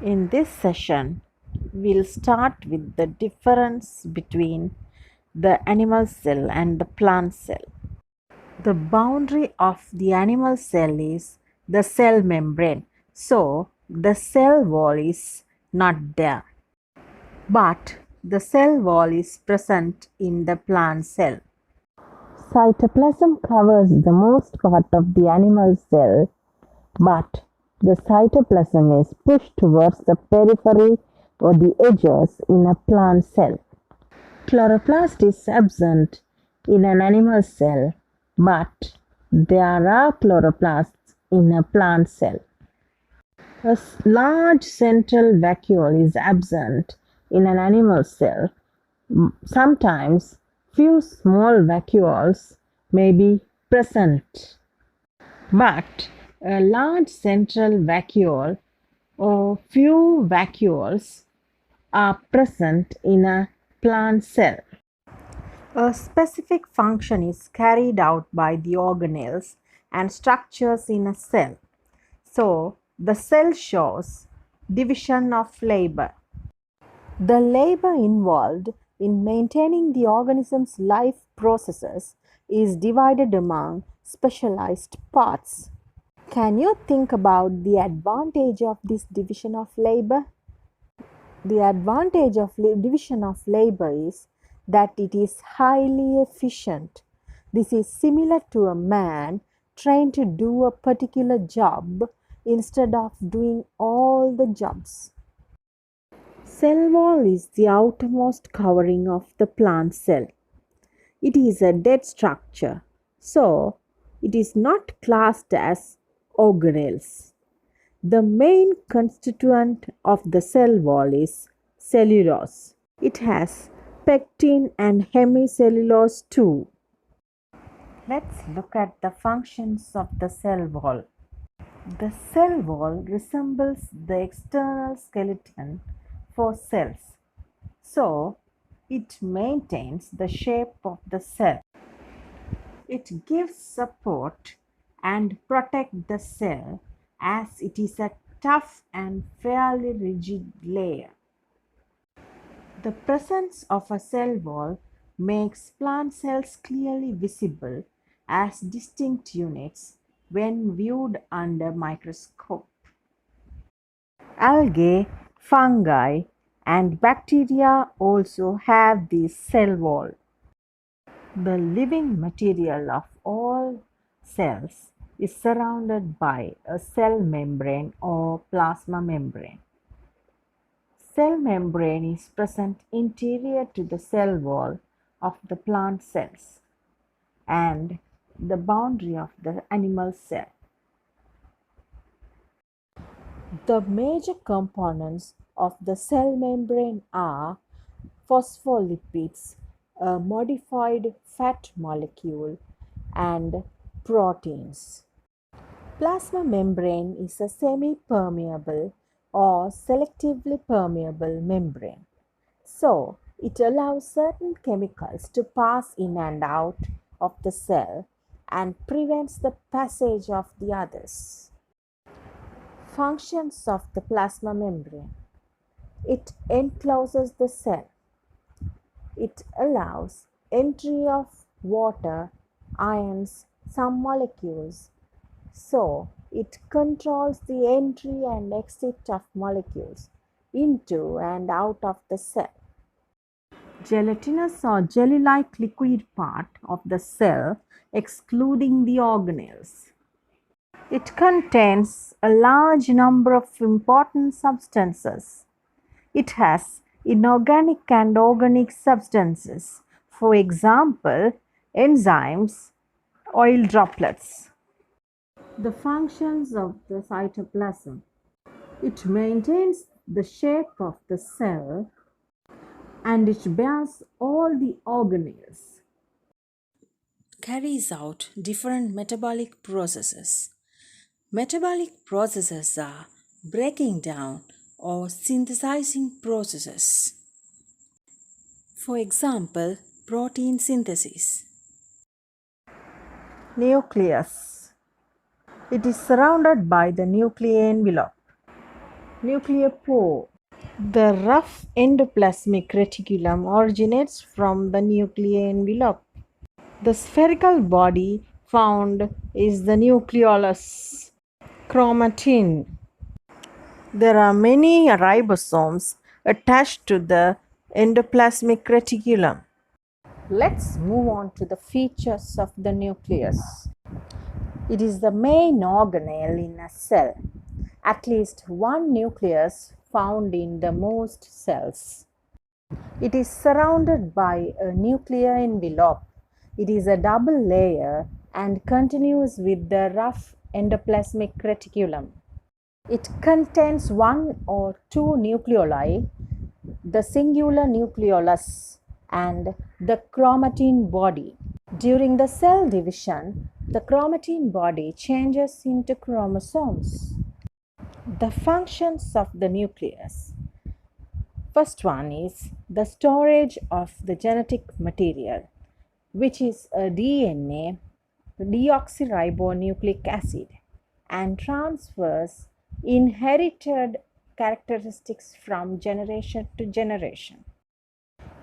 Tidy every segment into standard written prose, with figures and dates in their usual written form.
In this session, we'll start with the difference between the animal cell and the plant cell. The boundary of the animal cell is the cell membrane, so the cell wall is not there. But the cell wall is present in the plant cell. Cytoplasm covers the most part of the animal cell, but the cytoplasm is pushed towards the periphery or the edges in a plant cell. Chloroplast is absent in an animal cell, but there are chloroplasts in a plant cell. A large central vacuole is absent in an animal cell. Sometimes few small vacuoles may be present, but a large central vacuole or few vacuoles are present in a plant cell. A specific function is carried out by the organelles and structures in a cell. So, the cell shows division of labor. The labor involved in maintaining the organism's life processes is divided among specialized parts. Can you think about the advantage of this division of labor? The advantage of division of labor is that it is highly efficient. This is similar to a man trying to do a particular job instead of doing all the jobs. Cell wall is the outermost covering of the plant cell. It is a dead structure, so it is not classed as organelles. The main constituent of the cell wall is cellulose. It has pectin and hemicellulose too. Let's look at the functions of the cell wall. The cell wall resembles the external skeleton for cells, so it maintains the shape of the cell. It gives support and protects the cell as it is a tough and fairly rigid layer. The presence of a cell wall makes plant cells clearly visible as distinct units when viewed under microscope. Algae, fungi, and bacteria also have this cell wall. The living material of all cells is surrounded by a cell membrane or plasma membrane. Cell membrane is present interior to the cell wall of the plant cells and the boundary of the animal cell. The major components of the cell membrane are phospholipids, a modified fat molecule, and proteins. Plasma membrane is a semi-permeable or selectively permeable membrane. So, it allows certain chemicals to pass in and out of the cell and prevents the passage of the others. Functions of the plasma membrane. It encloses the cell. It allows entry of water, ions, some molecules. So, it controls the entry and exit of molecules into and out of the cell. Gelatinous or jelly-like liquid part of the cell excluding the organelles. It contains a large number of important substances. It has inorganic and organic substances, for example, enzymes, oil droplets. The functions of the cytoplasm. It maintains the shape of the cell and it bears all the organelles. Carries out different metabolic processes. Metabolic processes are breaking down or synthesizing processes. For example, protein synthesis. Nucleus. It is surrounded by the nuclear envelope. Nuclear pore. The rough endoplasmic reticulum originates from the nuclear envelope. The spherical body found is the nucleolus. Chromatin. There are many ribosomes attached to the endoplasmic reticulum. Let's move on to the features of the nucleus. It is the main organelle in a cell. At least one nucleus found in the most cells. It is surrounded by a nuclear envelope. It is a double layer and continues with the rough endoplasmic reticulum. It contains one or two nucleoli, the singular nucleolus and the chromatin body. During the cell division, the chromatin body changes into chromosomes. The functions of the nucleus. First one is the storage of the genetic material, which is a DNA, deoxyribonucleic acid, and transfers inherited characteristics from generation to generation.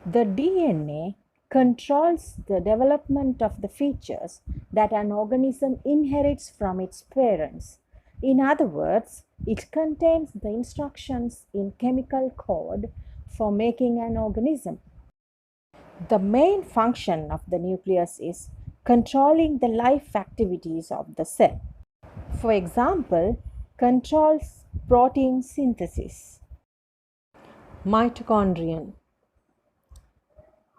The DNA controls the development of the features that an organism inherits from its parents. In other words, it contains the instructions in chemical code for making an organism. The main function of the nucleus is controlling the life activities of the cell. For example, controls protein synthesis. Mitochondrion.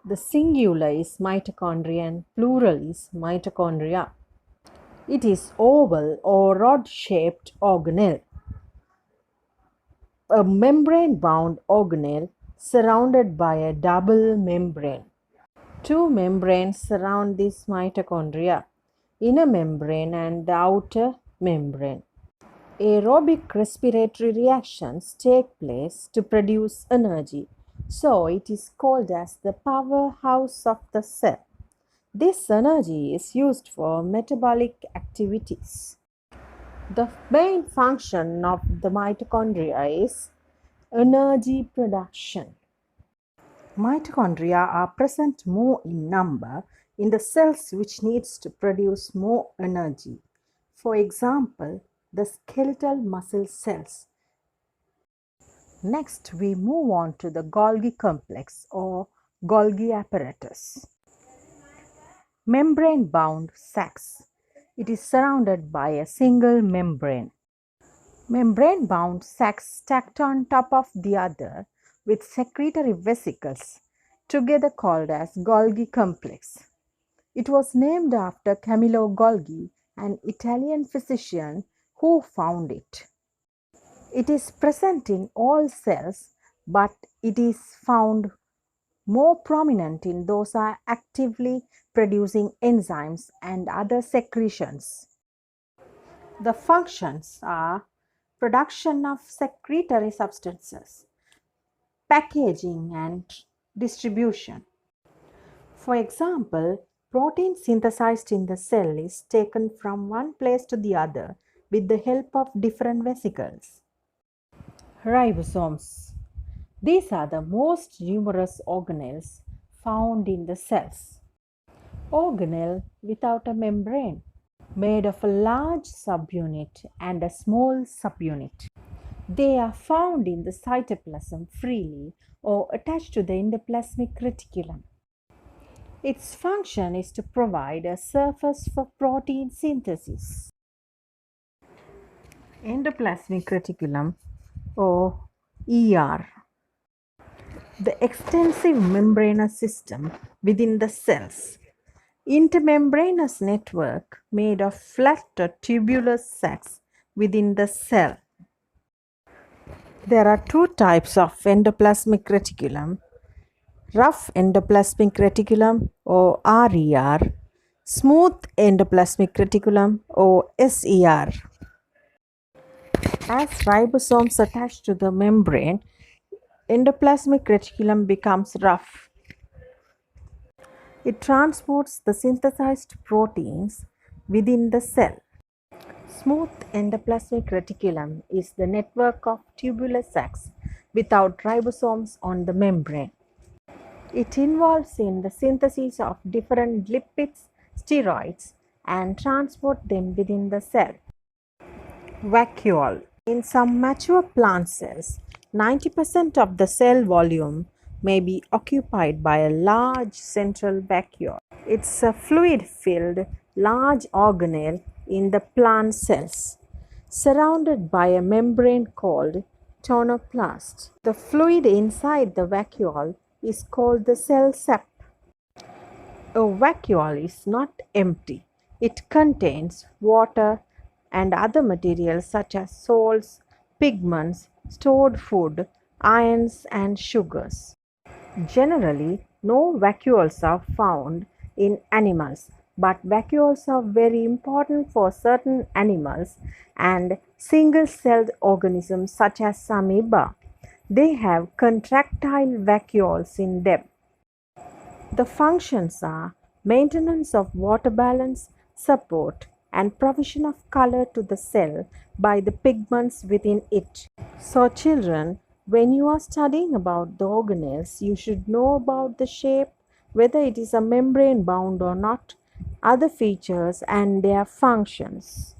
The singular is mitochondrion, plural is mitochondria. It is oval or rod-shaped organelle, a membrane-bound organelle surrounded by a double membrane. Two membranes surround this mitochondria, inner membrane and the outer membrane. Aerobic respiratory reactions take place to produce energy, so it is called as the powerhouse of the cell. This energy is used for metabolic activities. The main function of the mitochondria is energy production. Mitochondria are present more in number in the cells which needs to produce more energy. For example, the skeletal muscle cells. Next, we move on to the Golgi complex or Golgi apparatus. Membrane-bound sacs. It is surrounded by a single membrane. Membrane-bound sacs stacked on top of the other with secretory vesicles, together called as Golgi complex. It was named after Camillo Golgi, an Italian physician who found it. It is present in all cells, but it is found more prominent in those are actively producing enzymes and other secretions. The functions are production of secretory substances, packaging and distribution. For example, protein synthesized in the cell is taken from one place to the other with the help of different vesicles. Ribosomes. These are the most numerous organelles found in the cells. Organelle without a membrane, made of a large subunit and a small subunit. They are found in the cytoplasm freely or attached to the endoplasmic reticulum. Its function is to provide a surface for protein synthesis. Endoplasmic reticulum or ER. The extensive membranous system within the cells. Intermembranous network made of flat or tubular sacs within the cell. There are two types of endoplasmic reticulum: rough endoplasmic reticulum or RER, smooth endoplasmic reticulum or SER. As ribosomes attach to the membrane, endoplasmic reticulum becomes rough. It transports the synthesized proteins within the cell. Smooth endoplasmic reticulum is the network of tubular sacs without ribosomes on the membrane. It involves in the synthesis of different lipids, steroids, and transport them within the cell. Vacuole. In some mature plant cells, 90% of the cell volume may be occupied by a large central vacuole. It's a fluid-filled large organelle in the plant cells, surrounded by a membrane called tonoplast. The fluid inside the vacuole is called the cell sap. A vacuole is not empty. It contains water and other materials such as salts, pigments, stored food, ions, and sugars. Generally, no vacuoles are found in animals, but vacuoles are very important for certain animals and single-celled organisms such as amoeba. They have contractile vacuoles in them. The functions are maintenance of water balance, support, and provision of color to the cell by the pigments within it. So, children, when you are studying about the organelles, you should know about the shape, whether it is a membrane bound or not, other features, and their functions.